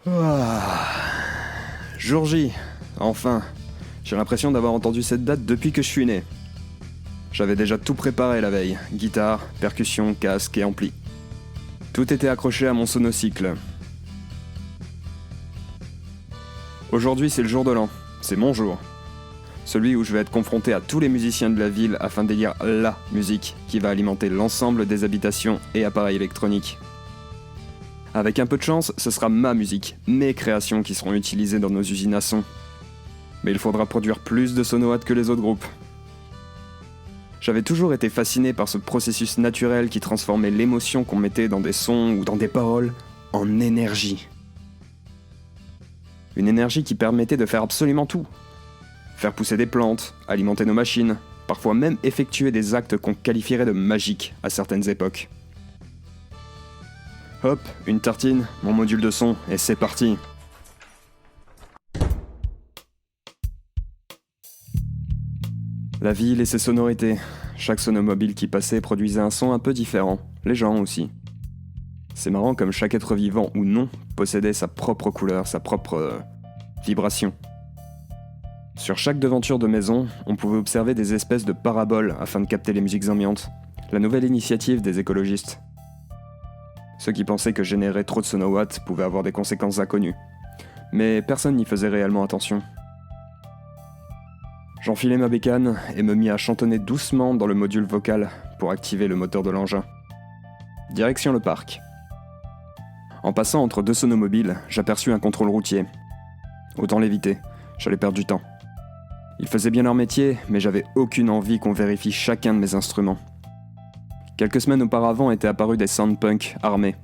Ah. Jour J, enfin. J'ai l'impression d'avoir entendu cette date depuis que je suis né. J'avais déjà tout préparé la veille, guitare, percussion, casque et ampli. Tout était accroché à mon sonocycle. Aujourd'hui c'est le jour de l'an, c'est mon jour. Celui où je vais être confronté à tous les musiciens de la ville afin d'élire LA musique qui va alimenter l'ensemble des habitations et appareils électroniques. Avec un peu de chance, ce sera ma musique, mes créations qui seront utilisées dans nos usines à son. Mais il faudra produire plus de sonowatt que les autres groupes. J'avais toujours été fasciné par ce processus naturel qui transformait l'émotion qu'on mettait dans des sons ou dans des paroles en énergie. Une énergie qui permettait de faire absolument tout. Faire pousser des plantes, alimenter nos machines, parfois même effectuer des actes qu'on qualifierait de magiques à certaines époques. Hop, une tartine, mon module de son, et c'est parti. La ville et ses sonorités. Chaque sonomobile qui passait produisait un son un peu différent, les gens aussi. C'est marrant comme chaque être vivant ou non possédait sa propre couleur, sa propre vibration. Sur chaque devanture de maison, on pouvait observer des espèces de paraboles afin de capter les musiques ambiantes. La nouvelle initiative des écologistes. Ceux qui pensaient que générer trop de sonowatts pouvait avoir des conséquences inconnues. Mais personne n'y faisait réellement attention. J'enfilai ma bécane et me mis à chantonner doucement dans le module vocal pour activer le moteur de l'engin. Direction le parc. En passant entre deux sonomobiles, j'aperçus un contrôle routier. Autant l'éviter, j'allais perdre du temps. Ils faisaient bien leur métier, mais j'avais aucune envie qu'on vérifie chacun de mes instruments. Quelques semaines auparavant étaient apparus des soundpunks armés.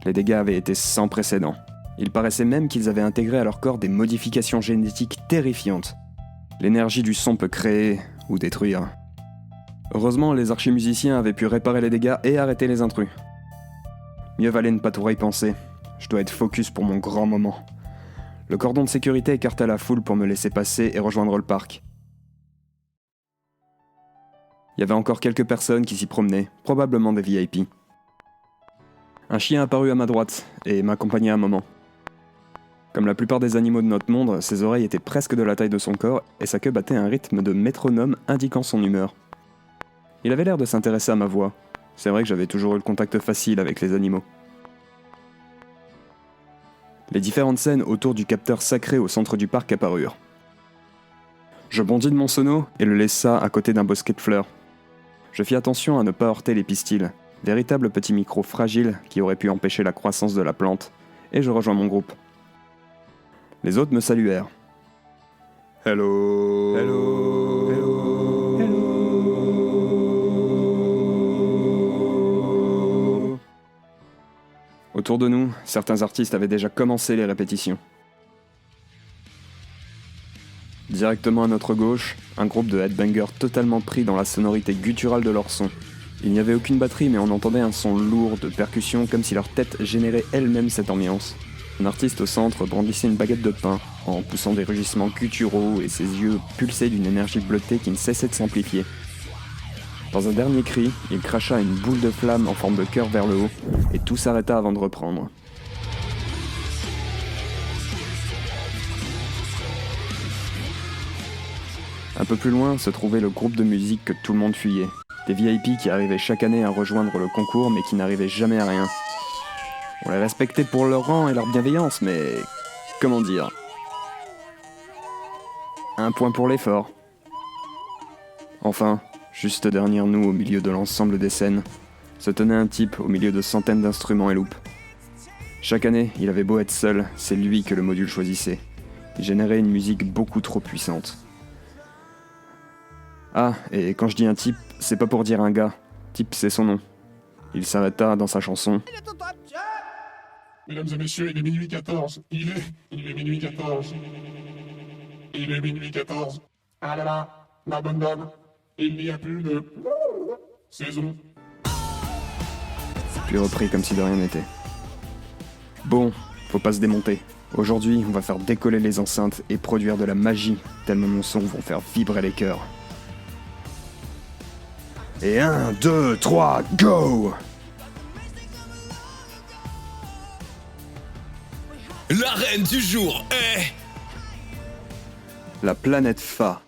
Les dégâts avaient été sans précédent. Il paraissait même qu'ils avaient intégré à leur corps des modifications génétiques terrifiantes. L'énergie du son peut créer ou détruire. Heureusement, les archimusiciens avaient pu réparer les dégâts et arrêter les intrus. Mieux valait ne pas trop y penser. Je dois être focus pour mon grand moment. Le cordon de sécurité écarta la foule pour me laisser passer et rejoindre le parc. Il y avait encore quelques personnes qui s'y promenaient, probablement des VIP. Un chien apparut à ma droite et m'accompagnait un moment. Comme la plupart des animaux de notre monde, ses oreilles étaient presque de la taille de son corps et sa queue battait un rythme de métronome indiquant son humeur. Il avait l'air de s'intéresser à ma voix. C'est vrai que j'avais toujours eu le contact facile avec les animaux. Les différentes scènes autour du capteur sacré au centre du parc apparurent. Je bondis de mon sono et le laissa à côté d'un bosquet de fleurs. Je fis attention à ne pas heurter les pistils, véritables petits micros fragiles qui auraient pu empêcher la croissance de la plante, et je rejoins mon groupe. Les autres me saluèrent. Hello. Hello. Hello. Hello. Autour de nous, certains artistes avaient déjà commencé les répétitions. Directement à notre gauche, un groupe de headbangers totalement pris dans la sonorité gutturale de leur son. Il n'y avait aucune batterie, mais on entendait un son lourd de percussion comme si leur tête générait elle-même cette ambiance. Un artiste au centre brandissait une baguette de pain, en poussant des rugissements gutturaux et ses yeux pulsaient d'une énergie bleutée qui ne cessait de s'amplifier. Dans un dernier cri, il cracha une boule de flamme en forme de cœur vers le haut, et tout s'arrêta avant de reprendre. Un peu plus loin se trouvait le groupe de musique que tout le monde fuyait. Des VIP qui arrivaient chaque année à rejoindre le concours mais qui n'arrivaient jamais à rien. On les respectait pour leur rang et leur bienveillance, mais... comment dire ? Un point pour l'effort. Enfin, juste derrière nous, au milieu de l'ensemble des scènes, se tenait un type au milieu de centaines d'instruments et loupes. Chaque année, il avait beau être seul, c'est lui que le module choisissait. Il générait une musique beaucoup trop puissante. Ah, et quand je dis un type, c'est pas pour dire un gars. Type, c'est son nom. Il s'arrêta dans sa chanson. Mesdames et messieurs, il est minuit 14. Il est minuit 14. Il est minuit 14. Ah là là, la bonne dame. Il n'y a plus de saison. Puis repris comme si de rien n'était. Bon, faut pas se démonter. Aujourd'hui, on va faire décoller les enceintes et produire de la magie, tellement nos sons vont faire vibrer les cœurs. Et 1, 2, 3, go! La reine du jour est... La planète Fa.